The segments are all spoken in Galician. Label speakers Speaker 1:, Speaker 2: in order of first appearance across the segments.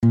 Speaker 1: O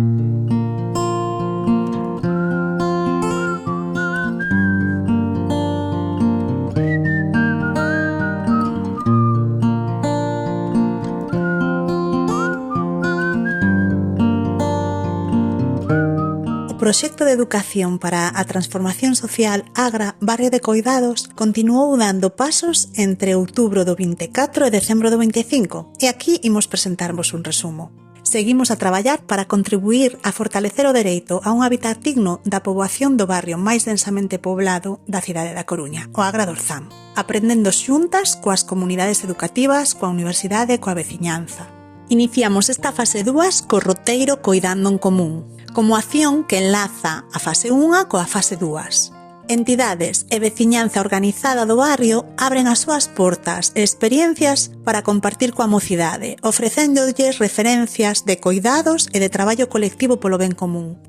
Speaker 1: proxecto de educación para a transformación social Agra Barrio de Coidados continuou dando pasos entre outubro do 24 e decembro do 25 e aquí imos presentarvos un resumo. Seguimos a traballar para contribuir a fortalecer o dereito a un hábitat digno da poboación do barrio máis densamente poblado da cidade da Coruña, o Agra do Orzán, aprendendo xuntas coas comunidades educativas, coa universidade e coa veciñanza. Iniciamos esta fase 2 co roteiro Coidando en Común, como acción que enlaza a fase 1 coa fase 2. Entidades e veciñanza organizada do barrio abren as súas portas e experiencias para compartir coa mocidade, ofrecéndolles referencias de coidados e de traballo colectivo polo ben común.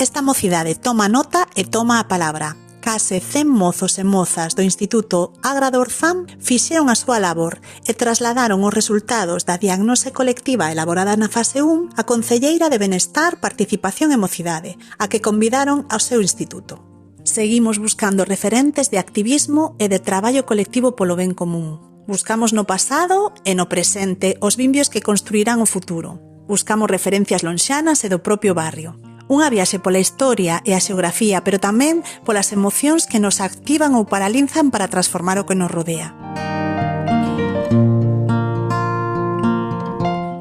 Speaker 1: Esta mocidade toma nota e toma a palabra. Case 100 mozos e mozas do Instituto Agra do Orzán fixeron a súa labor e trasladaron os resultados da diagnose colectiva elaborada na fase 1 á Concelleira de Benestar, Participación e Mocidade, a que convidaron ao seu instituto. Seguimos buscando referentes de activismo e de traballo colectivo polo ben común. Buscamos no pasado e no presente os vimbios que construirán o futuro. Buscamos referencias lonxanas e do propio barrio. Unha viaxe pola historia e a xeografía, pero tamén polas emocións que nos activan ou paralizan para transformar o que nos rodea.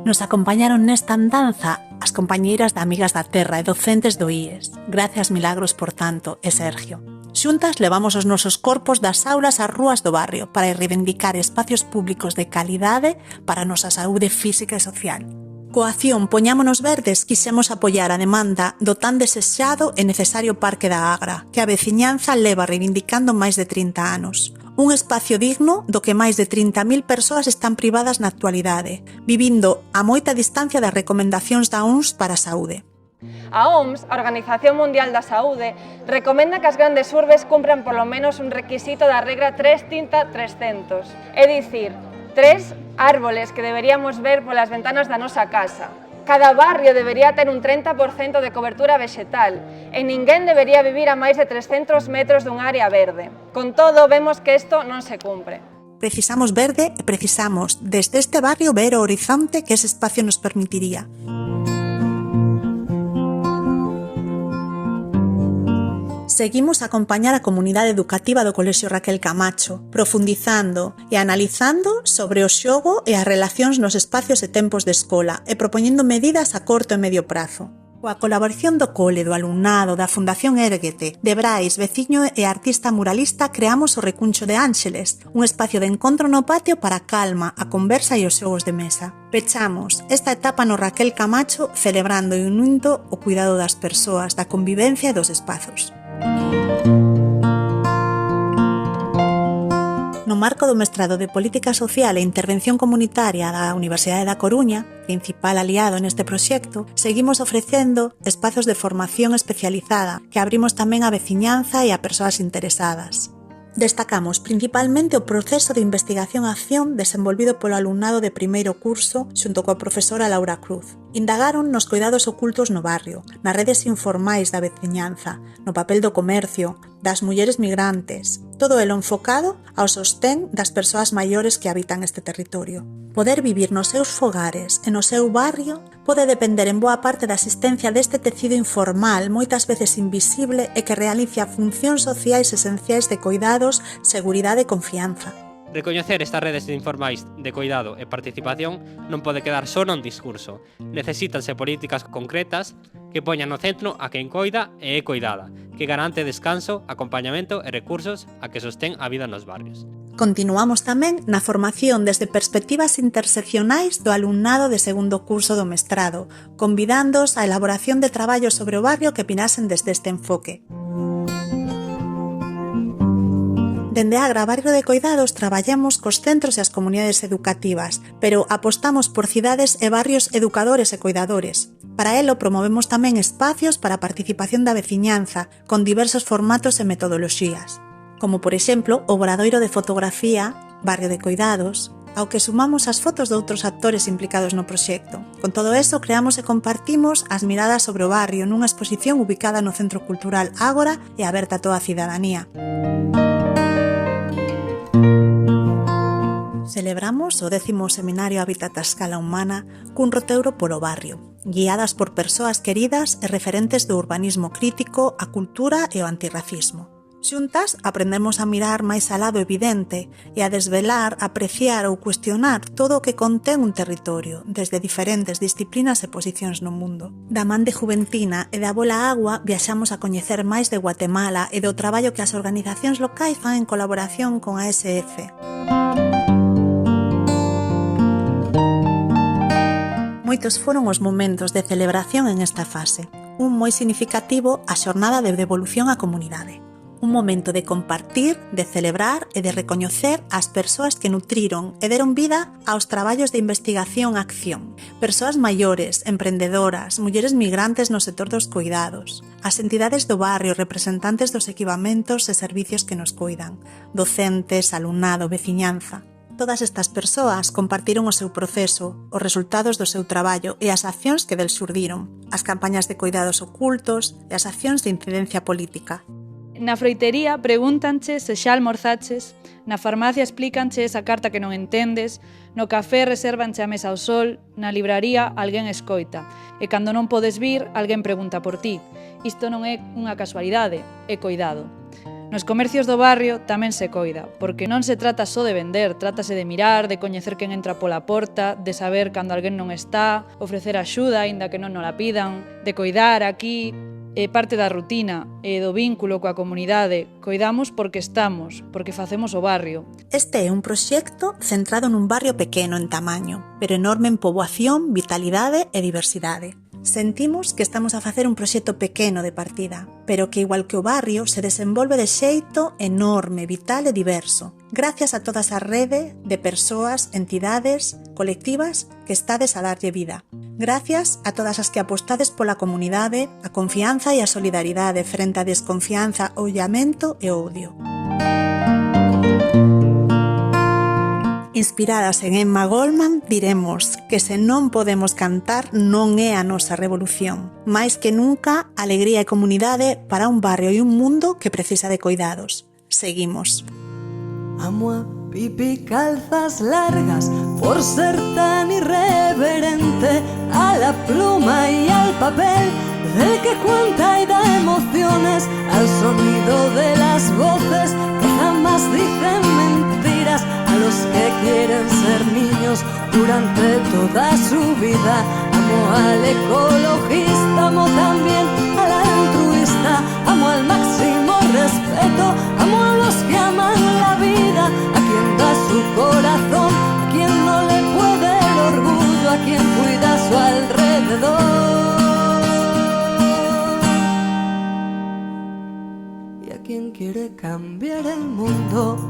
Speaker 1: Nos acompañaron nesta andanza as compañeiras de Amigas da Terra e docentes do IES. Gracias, Milagros, por tanto, e Sergio. Xuntas levamos os nosos corpos das aulas ás rúas do barrio para reivindicar espacios públicos de calidade para a nosa saúde física e social. Coa acción Poñámonos Verdes quixemos apoiar a demanda do tan desexado e necesario Parque da Agra, que a veciñanza leva reivindicando máis de 30 anos. Un espacio digno do que máis de 30.000 persoas están privadas na actualidade, vivindo a moita distancia das recomendacións da OMS para a saúde.
Speaker 2: A OMS, a Organización Mundial da Saúde, recomenda que as grandes urbes cumpran polo menos un requisito da regra 330-300, é dicir, 3 árboles que deberíamos ver polas ventanas da nosa casa. Cada barrio debería ter un 30% de cobertura vexetal e ninguén debería vivir a máis de 300 metros dun área verde. Con todo, vemos que isto non se cumpre.
Speaker 1: Precisamos verde e precisamos, desde este barrio, ver o horizonte que ese espacio nos permitiría. Seguimos a acompañar a comunidade educativa do Colexio Raquel Camacho, profundizando e analizando sobre o xogo e as relacións nos espacios e tempos de escola e propoñendo medidas a corto e medio prazo. Coa colaboración do cole, do alumnado, da Fundación Érguete, de Brais, veciño e artista muralista, creamos o Recuncho de Ánxeles, un espacio de encontro no patio para a calma, a conversa e os xogos de mesa. Pechamos esta etapa no Raquel Camacho celebrando e unindo o cuidado das persoas, da convivencia e dos espazos. No marco do mestrado de Política Social e Intervención Comunitaria da Universidade da Coruña, principal aliado neste proxecto, seguimos ofrecendo espazos de formación especializada que abrimos tamén á veciñanza e a persoas interesadas. Destacamos principalmente o proceso de investigación-acción desenvolvido polo alumnado de primeiro curso xunto coa profesora Laura Cruz. Indagaron nos coidados ocultos no barrio, nas redes informais da veciñanza, no papel do comercio, das mulleres migrantes, todo elo enfocado ao sostén das persoas maiores que habitan este territorio. Poder vivir nos seus fogares e no seu barrio pode depender en boa parte da asistencia deste tecido informal, moitas veces invisible e que realiza funcións sociais esenciais de coidados, seguridade e confianza.
Speaker 3: Recoñecer estas redes informais de coidado e participación non pode quedar só nun discurso. Necesítanse políticas concretas que poñan no centro a quen coida e é coidada, que garante descanso, acompañamento e recursos a que sostén a vida nos barrios.
Speaker 1: Continuamos tamén na formación desde perspectivas interseccionais do alumnado de segundo curso do mestrado, convidándoos á elaboración de traballos sobre o barrio que opinasen desde este enfoque. Dende Agra Barrio de Coidados traballamos cos centros e as comunidades educativas, pero apostamos por cidades e barrios educadores e coidadores. Para elo promovemos tamén espacios para a participación da veciñanza, con diversos formatos e metodoloxías, como por exemplo o Obradoiro de Fotografía, Barrio de Coidados, ao que sumamos as fotos de outros actores implicados no proxecto. Con todo eso, creamos e compartimos as miradas sobre o barrio nunha exposición ubicada no Centro Cultural Ágora e aberta a toda a cidadanía. Celebramos o 10º Seminario Hábitat a Escala Humana cun roteiro polo barrio, guiadas por persoas queridas e referentes do urbanismo crítico, a cultura e o antirracismo. Xuntas, aprendemos a mirar máis alá do evidente e a desvelar, apreciar ou cuestionar todo o que contén un territorio, desde diferentes disciplinas e posicións no mundo. Da man de Juventina e da Bola Agua viaxamos a coñecer máis de Guatemala e do traballo que as organizacións locais fan en colaboración con a ASF. Moitos foron os momentos de celebración en esta fase. Un moi significativo, a xornada de devolución á comunidade. Un momento de compartir, de celebrar e de recoñecer as persoas que nutriron e deron vida aos traballos de investigación-acción. Persoas maiores, emprendedoras, mulleres migrantes no sector dos cuidados, as entidades do barrio, representantes dos equipamentos e servicios que nos cuidan, docentes, alumnado, veciñanza. Todas estas persoas compartiron o seu proceso, os resultados do seu traballo e as accións que del xurdiron, as campañas de cuidados ocultos e as accións de incidencia política.
Speaker 4: Na froitería pregúntanche se xa almorzaches, na farmacia explícanche esa carta que non entendes, no café resérvanche a mesa ao sol, na libraría alguén escoita, e cando non podes vir, alguén pregunta por ti. Isto non é unha casualidade, é coidado. Nos comercios do barrio tamén se coida, porque non se trata só de vender, trátase de mirar, de coñecer quen entra pola porta, de saber cando alguén non está, ofrecer axuda, aínda que non nola pidan, de coidar aquí, é parte da rutina e do vínculo coa comunidade. Coidamos porque estamos, porque facemos o barrio.
Speaker 1: Este é un proxecto centrado nun barrio pequeno en tamaño, pero enorme en poboación, vitalidade e diversidade. Sentimos que estamos a facer un proxecto pequeno de partida, pero que igual que o barrio se desenvolve de xeito enorme, vital e diverso, gracias a toda esa rede de persoas, entidades, colectivas que estades a darlle vida. Gracias a todas as que apostades pola comunidade, a confianza e a solidaridade frente á desconfianza, o illamento e o odio. Inspiradas en Emma Goldman, diremos que se non podemos cantar non é a nosa revolución. Mais que nunca, alegría e comunidade para un barrio e un mundo que precisa de cuidados. Seguimos.
Speaker 5: Amo a Pipi calzas largas por ser tan irreverente, a la pluma y al papel del que cuenta y da emociones, al sonido de las voces que jamás dicen mentiras, a los que quieren ser niños durante toda su vida. Amo al ecologista, amo también al altruista, amo al máximo respeto, amo a los que aman la vida, a quien da su corazón, a quien no le puede el orgullo, a quien cuida a su alrededor y a quien quiere cambiar el mundo.